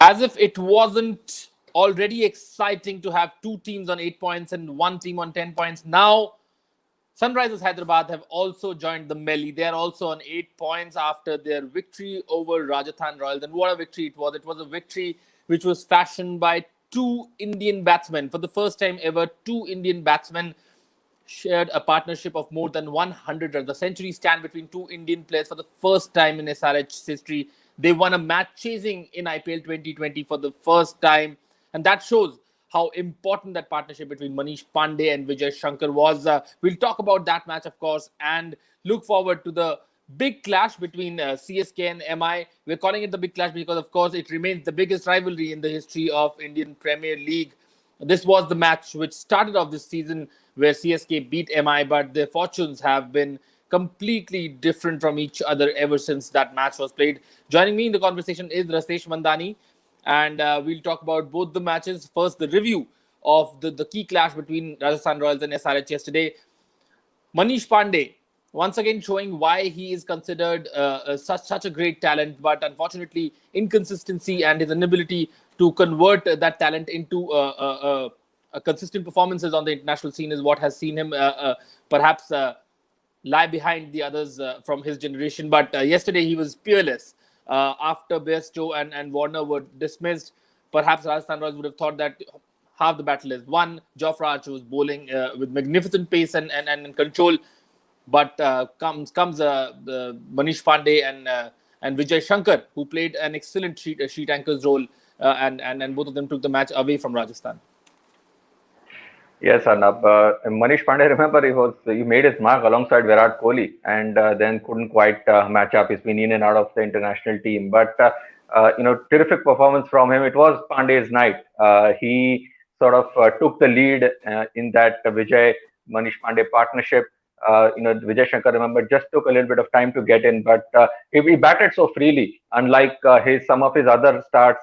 As if it wasn't already exciting to have two teams on 8 points and one team on 10 points. Now, Sunrisers Hyderabad have also joined the melee. They are also on 8 points after their victory over Rajasthan Royals. And what a victory it was! It was a victory which was fashioned by two Indian batsmen. For the first time ever, two Indian batsmen shared a partnership of more than 100 runs. The century stand between two Indian players for the first time in SRH history. They won a match chasing in IPL 2020 for the first time, and that shows how important that partnership between Manish Pandey and Vijay Shankar was. We'll talk about that match, of course, and look forward to the big clash between CSK and MI. We're calling it the big clash because, of course, it remains the biggest rivalry in the history of Indian Premier League. This was the match which started off this season where CSK beat MI, but their fortunes have been completely different from each other ever since that match was played. Joining me in the conversation is Rasesh Mandani, and we'll talk about both the matches. First, the review of the key clash between Rajasthan Royals and SRH yesterday. Manish Pandey, once again showing why he is considered such a great talent, but unfortunately, inconsistency and his inability to convert that talent into consistent performances on the international scene is what has seen him perhaps lie behind the others from his generation. But yesterday he was peerless. After Bairstow and Warner were dismissed, perhaps Rajasthan Royals would have thought that half the battle is won. Jofra Archer was bowling with magnificent pace and control, but comes Manish Pandey and Vijay Shankar, who played an excellent sheet anchors role, and both of them took the match away from Rajasthan. Yes, Arnab. Manish Pandey, remember, he made his mark alongside Virat Kohli, and then couldn't quite match up. He's been in and out of the international team, but terrific performance from him. It was Pandey's night. He sort of took the lead in that Vijay Manish Pandey partnership. Vijay Shankar, remember, just took a little bit of time to get in, but he batted so freely, unlike his some of his other starts,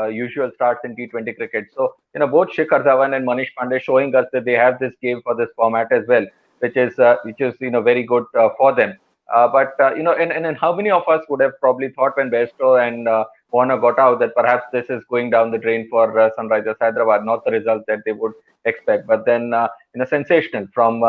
usual starts in T20 cricket. So, both Shikhar Dhawan and Manish Pandey showing us that they have this game for this format as well, which is very good for them. And how many of us would have probably thought when Bairstow and Warner got out that perhaps this is going down the drain for Sunrisers Hyderabad, not the result that they would expect. But then, sensational from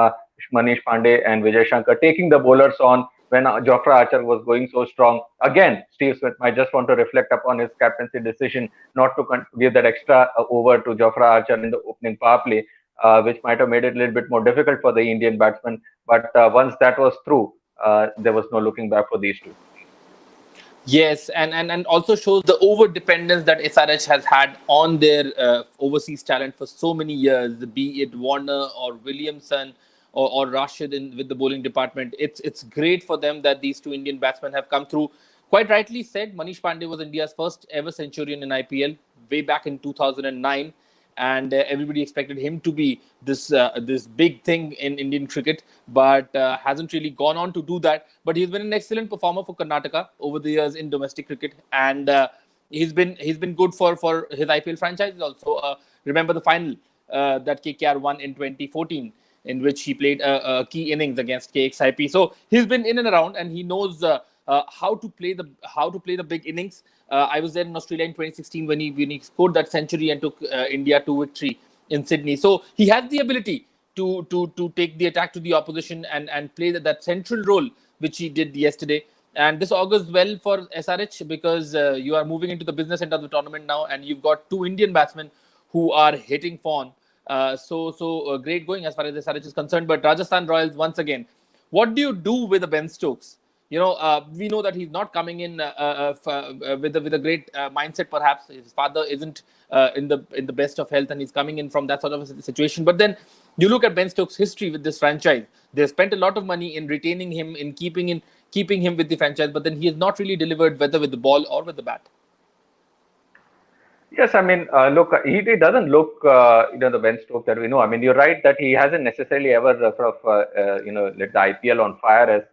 Manish Pandey and Vijay Shankar taking the bowlers on when Jofra Archer was going so strong. Again, Steve Smith might just want to reflect upon his captaincy decision not to give that extra over to Jofra Archer in the opening power play, which might have made it a little bit more difficult for the Indian batsman. But once that was through, there was no looking back for these two. Yes, and also shows the over dependence that SRH has had on their overseas talent for so many years, be it Warner or Williamson or Rashid with the bowling department. It's great for them that these two Indian batsmen have come through. Quite rightly said, Manish Pandey was India's first ever centurion in IPL way back in 2009, and everybody expected him to be this big thing in Indian cricket, but hasn't really gone on to do that. But he's been an excellent performer for Karnataka over the years in domestic cricket, and he's been good for his IPL franchises also. Remember the final that KKR won in 2014, in which he played a key innings against KXIP. So he's been in and around, and he knows how to play the big innings. I was there in Australia in 2016 when he scored that century and took India to victory in Sydney. So he has the ability to take the attack to the opposition and play that central role which he did yesterday. And this augurs well for SRH because you are moving into the business end of the tournament now, and you've got two Indian batsmen who are hitting form. So great going as far as SRH is concerned. But Rajasthan Royals, once again, what do you do with a Ben Stokes? We know that he's not coming in with a great mindset. Perhaps his father isn't in the best of health, and he's coming in from that sort of a situation. But then you look at Ben Stokes' history with this franchise. They spent a lot of money in retaining him, in keeping him with the franchise. But then he has not really delivered, whether with the ball or with the bat. Yes, I mean, look, he doesn't look, the Ben Stokes that we know. I mean, you're right that he hasn't necessarily ever lit the IPL on fire as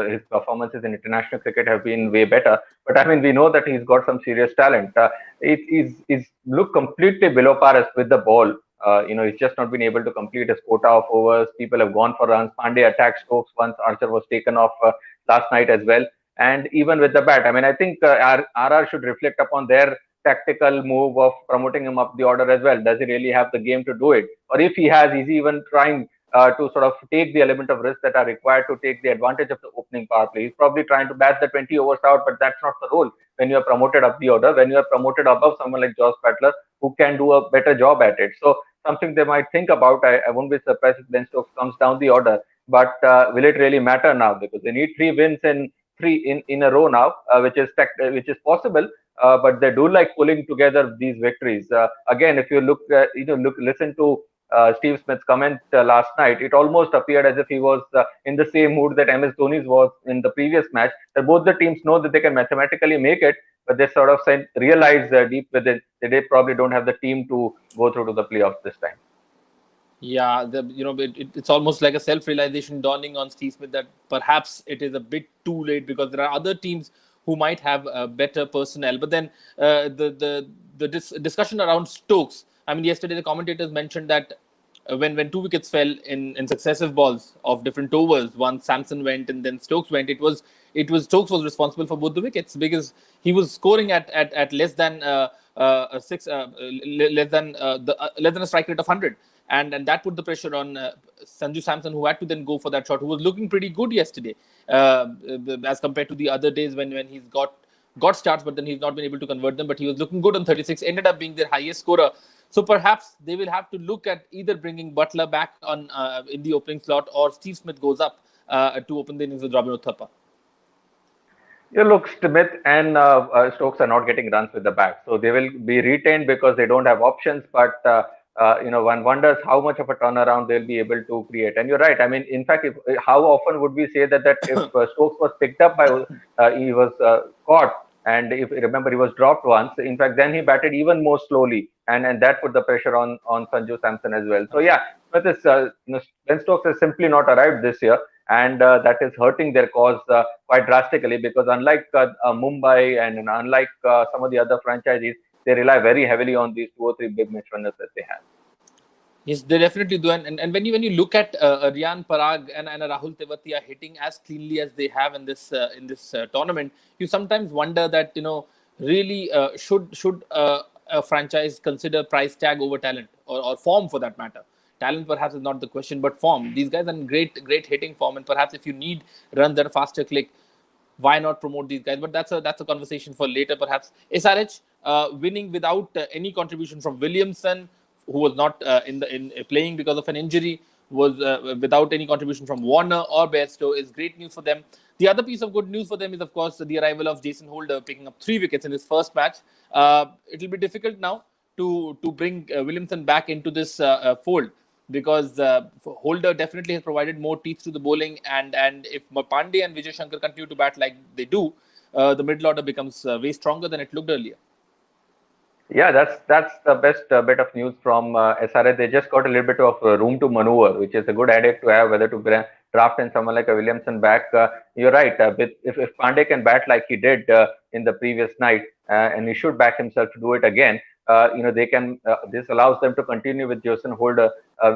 his performances in international cricket have been way better. But I mean, we know that he's got some serious talent. He's looked completely below par as with the ball. He's just not been able to complete his quota of overs. People have gone for runs. Pandey attacked Stokes once Archer was taken off last night as well. And even with the bat, I mean, I think RR should reflect upon their tactical move of promoting him up the order as well? Does he really have the game to do it? Or if he has, is he even trying to sort of take the element of risk that are required to take the advantage of the opening power play? He's probably trying to bat the 20 overs out, but that's not the role when you are promoted up the order, when you are promoted above someone like Josh Butler, who can do a better job at it. So something they might think about. I won't be surprised if Ben Stokes comes down the order, but will it really matter now? Because they need three wins in a row now, which is possible. But they do like pulling together these victories. Again, if you listen to Steve Smith's comment last night, it almost appeared as if he was in the same mood that MS Dhoni's was in the previous match. That both the teams know that they can mathematically make it, but they sort of realize deep within that they probably don't have the team to go through to the playoffs this time. Yeah, it's almost like a self-realization dawning on Steve Smith that perhaps it is a bit too late, because there are other teams who might have better personnel. But then the discussion around Stokes. I mean, yesterday the commentators mentioned that when two wickets fell in successive balls of different overs, once Samson went and then Stokes went, it was Stokes was responsible for both the wickets, because he was scoring at less than less than a strike rate of 100. And that put the pressure on Sanju Samson, who had to then go for that shot, who was looking pretty good yesterday as compared to the other days when he's got starts, but then he's not been able to convert them. But he was looking good on 36, ended up being their highest scorer. So perhaps they will have to look at either bringing Butler back on in the opening slot, or Steve Smith goes up to open the innings with Robin Uthappa. Yeah, look, Smith and Stokes are not getting runs with the bat, so they will be retained because they don't have options. But one wonders how much of a turnaround they'll be able to create. And you're right. I mean, in fact, how often would we say that if Stokes was picked up by, he was caught, and if you remember, he was dropped once. In fact, then he batted even more slowly, and that put the pressure on Sanju Samson as well. So yeah, but this Ben Stokes has simply not arrived this year, and that is hurting their cause quite drastically, because unlike Mumbai and unlike some of the other franchises, they rely very heavily on these two or three big match winners that they have. Yes, they definitely do. And when you look at Riyan Parag and Rahul Tewatia hitting as cleanly as they have in this tournament, you sometimes wonder that really should a franchise consider price tag over talent, or form for that matter. Talent perhaps is not the question, but form. These guys are in great hitting form, and perhaps if you need runs that are faster click, why not promote these guys? But that's a conversation for later, perhaps. SRH winning without any contribution from Williamson, who was not in playing because of an injury, was without any contribution from Warner or Bairstow, is great news for them. The other piece of good news for them is, of course, the arrival of Jason Holder, picking up 3 wickets in his first match. It will be difficult now to bring Williamson back into this fold, because Holder definitely has provided more teeth to the bowling, and if Pandey and Vijay Shankar continue to bat like they do, the middle order becomes way stronger than it looked earlier. Yeah, that's the best bit of news from SRH. They just got a little bit of room to maneuver, which is a good idea to have, whether to draft in someone like a Williamson back. You're right. If Pandey can bat like he did in the previous night, and he should back himself to do it again, they can. This allows them to continue with Jason Holder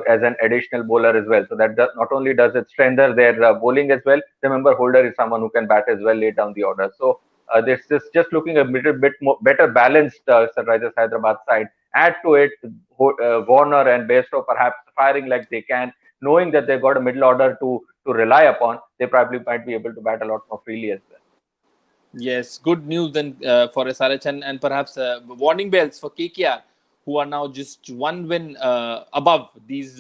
as an additional bowler as well. So that not only does it strengthen their bowling as well. Remember, Holder is someone who can bat as well late down the order. So this is just looking a little bit more better balanced Sunrisers Hyderabad side. Add to it Warner and Bairstow perhaps firing like they can, knowing that they've got a middle order to rely upon. They probably might be able to bat a lot more freely as well. Yes, good news then for SRH, and perhaps warning bells for KKR, who are now just one win above these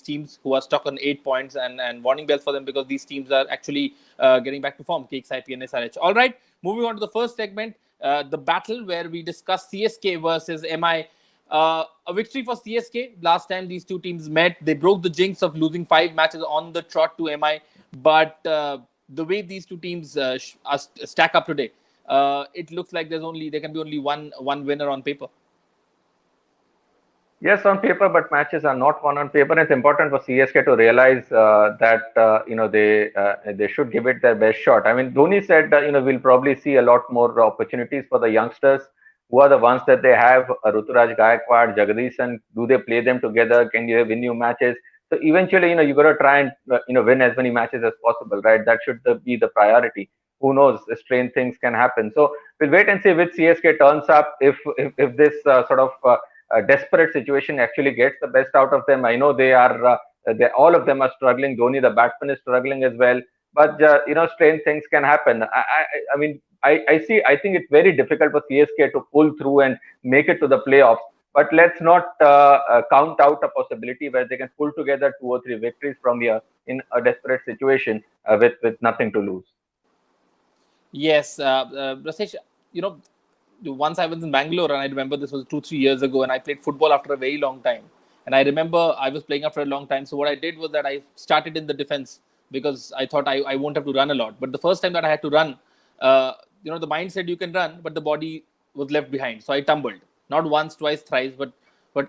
teams who are stuck on 8 points, and warning bells for them, because these teams are actually getting back to form, KXIP and SRH. All right, moving on to the first segment, the battle where we discuss CSK versus MI. A victory for CSK. Last time these two teams met, they broke the jinx of losing 5 matches on the trot to MI, but the way these two teams stack up today, it looks like there can be only one winner on paper. Yes, on paper, but matches are not won on paper. It's important for CSK to realize that they should give it their best shot. I mean, Dhoni said we'll probably see a lot more opportunities for the youngsters. Who are the ones that they have? Ruturaj Gaikwad, Jagdishan. Do they play them together? Can you win new matches? So eventually, you got to try and win as many matches as possible, right? That should be the priority. who knows, strange things can happen. So we'll wait and see which CSK turns up if this desperate situation actually gets the best out of them. I know all of them are struggling. Dhoni, the batsman, is struggling as well. But strange things can happen. I mean, I think it's very difficult for CSK to pull through and make it to the playoffs. But let's not count out a possibility where they can pull together 2 or 3 victories from here in a desperate situation with nothing to lose. Yes, Rasesh, you know, once I was in Bangalore, and I remember this was 2-3 years ago, and I played football after a very long time. And I remember I was playing after a long time. So what I did was that I started in the defense because I thought I won't have to run a lot. But the first time that I had to run, the mind said you can run, but the body was left behind. So I tumbled, not once, twice, thrice, but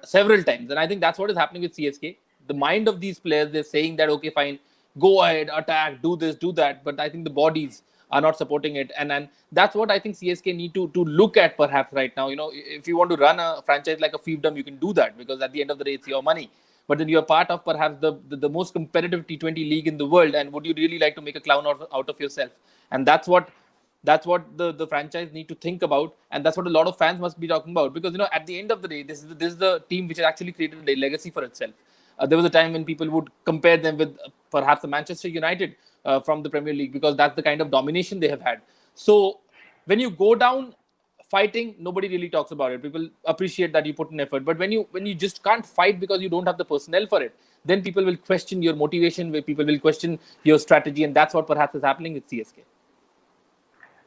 several times. And I think that's what is happening with CSK. The mind of these players, they're saying that, okay, fine, go ahead, attack, do this, do that. But I think the bodies are not supporting it. And that's what I think CSK need to look at perhaps right now. If you want to run a franchise like a fiefdom, you can do that because at the end of the day, it's your money. But then you're part of perhaps the most competitive T20 league in the world. And would you really like to make a clown out of yourself? And that's what the franchise need to think about, and that's what a lot of fans must be talking about, because at the end of the day, this is the team which has actually created a legacy for itself. There was a time when people would compare them with perhaps the Manchester United from the Premier League, because that's the kind of domination they have had. So when you go down fighting, nobody really talks about it. People appreciate that you put in effort, but when you just can't fight because you don't have the personnel for it, then people will question your motivation, where people will question your strategy, and that's what perhaps is happening with CSK.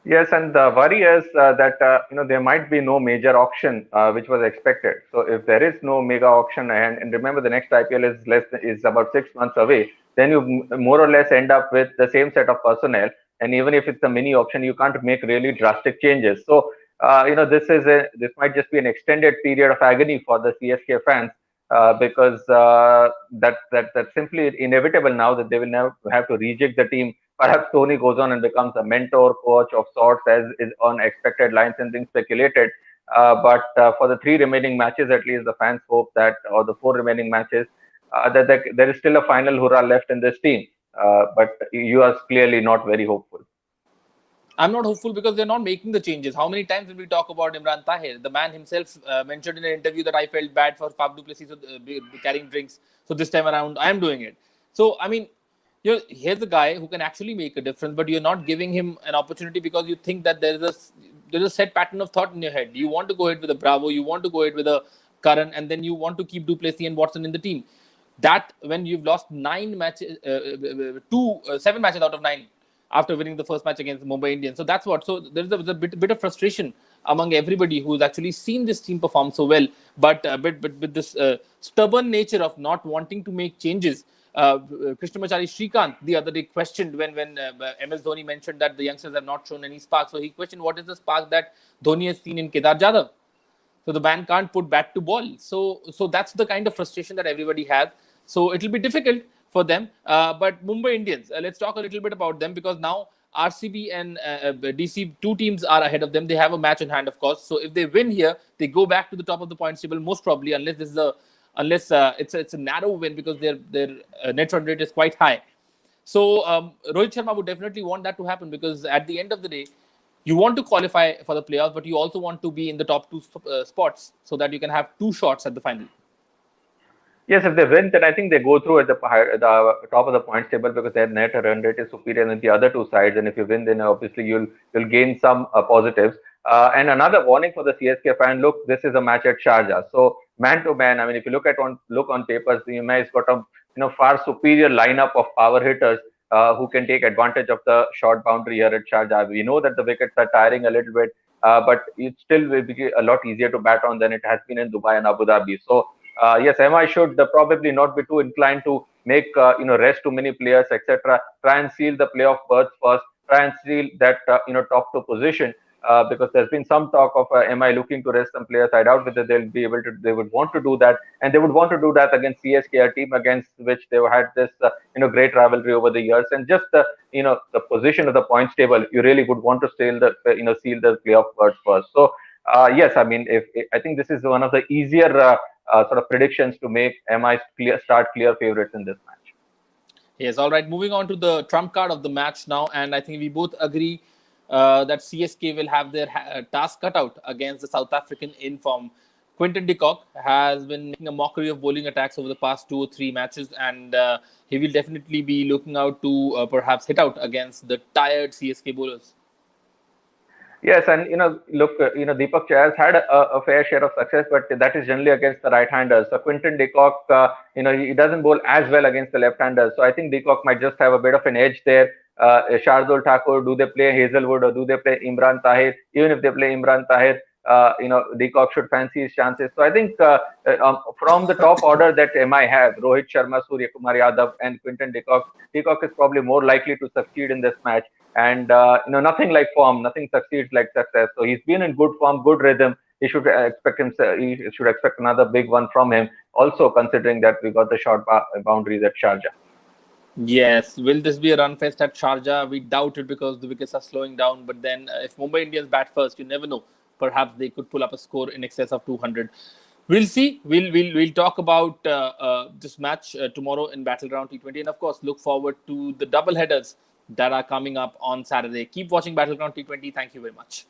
Yes, and the worry is that there might be no major auction which was expected. So if there is no mega auction, and remember the next IPL is about 6 months away, then you more or less end up with the same set of personnel. And even if it's a mini auction, you can't make really drastic changes. So this might just be an extended period of agony for the CSK fans because that's simply inevitable now that they will now have to rejig the team. Perhaps Tony goes on and becomes a mentor coach of sorts, as is on expected lines and being speculated. But for the 3 remaining matches, at least, the fans hope that, or the 4 remaining matches, that there is still a final hurrah left in this team. But you are clearly not very hopeful. I'm not hopeful because they're not making the changes. How many times did we talk about Imran Tahir? The man himself mentioned in an interview that I felt bad for Faf du Plessis carrying drinks. So this time around, I am doing it. So, I mean, here's a guy who can actually make a difference, but you're not giving him an opportunity because you think that there's a set pattern of thought in your head. You want to go ahead with a Bravo, you want to go ahead with a Karan, and then you want to keep du Plessis and Watson in the team. That when you've lost 7 matches out of 9 after winning the first match against the Mumbai Indians. So that's what. So there's a bit of frustration among everybody who's actually seen this team perform so well, but with this stubborn nature of not wanting to make changes. Krishnamachari Srikanth the other day questioned when MS Dhoni mentioned that the youngsters have not shown any spark. So he questioned what is the spark that Dhoni has seen in Kedar Jadhav. So the man can't put bat to ball. So that's the kind of frustration that everybody has. So it'll be difficult for them. But Mumbai Indians, let's talk a little bit about them, because now RCB and DC, 2 teams are ahead of them. They have a match in hand, of course. So if they win here, they go back to the top of the points table, most probably, unless it's a narrow win, because their net run rate is quite high. So Rohit Sharma would definitely want that to happen, because at the end of the day, you want to qualify for the playoffs, but you also want to be in the top 2 spots so that you can have 2 shots at the final. Yes, if they win, then I think they go through at the top of the points table, because their net run rate is superior than the other 2 sides. And if you win, then obviously you'll gain some positives. And another warning for the CSK fan: look, this is a match at Sharjah, so man to man. I mean, if you look on papers, the UMA has got a far superior lineup of power hitters who can take advantage of the short boundary here at Sharjah. We know that the wickets are tiring a little bit, but it still will be a lot easier to bat on than it has been in Dubai and Abu Dhabi. So yes, MI should probably not be too inclined to make rest too many players, etc. Try and seal the playoff berths first. Try and seal that top 2 position, because there's been some talk of MI looking to rest some players. I doubt whether they'll be able to. They would want to do that, and they would want to do that against CSK, a team against which they've had this great rivalry over the years. And just the position of the points table, you really would want to seal the playoff berths first. So yes, I mean, I think this is one of the easier sort of predictions to make MI start clear favorites in this match. Yes, all right. Moving on to the trump card of the match now, and I think we both agree that CSK will have their task cut out against the South African in form. Quinton de Kock has been making a mockery of bowling attacks over the past 2 or 3 matches, and he will definitely be looking out to perhaps hit out against the tired CSK bowlers. Yes, and look, Deepak Chahar has had a fair share of success, but that is generally against the right-handers. So Quinton de Kock, he doesn't bowl as well against the left-handers. So I think de Kock might just have a bit of an edge there. Shardul Thakur, do they play Hazelwood or do they play Imran Tahir? Even if they play Imran Tahir, de Kock should fancy his chances. So I think from the top order that MI have, Rohit Sharma, Surya Kumar Yadav, and Quinton de Kock is probably more likely to succeed in this match. And nothing like form, nothing succeeds like success. So he's been in good form, good rhythm. He should expect another big one from him. Also considering that we got the short boundaries at Sharjah. Yes, will this be a run fest at Sharjah? We doubt it because the wickets are slowing down. But then, if Mumbai Indians bat first, you never know. Perhaps they could pull up a score in excess of 200. We'll see. We'll talk about this match tomorrow in Battleground T20, and of course, look forward to the double headers that are coming up on Saturday. Keep watching Battleground T20. Thank you very much.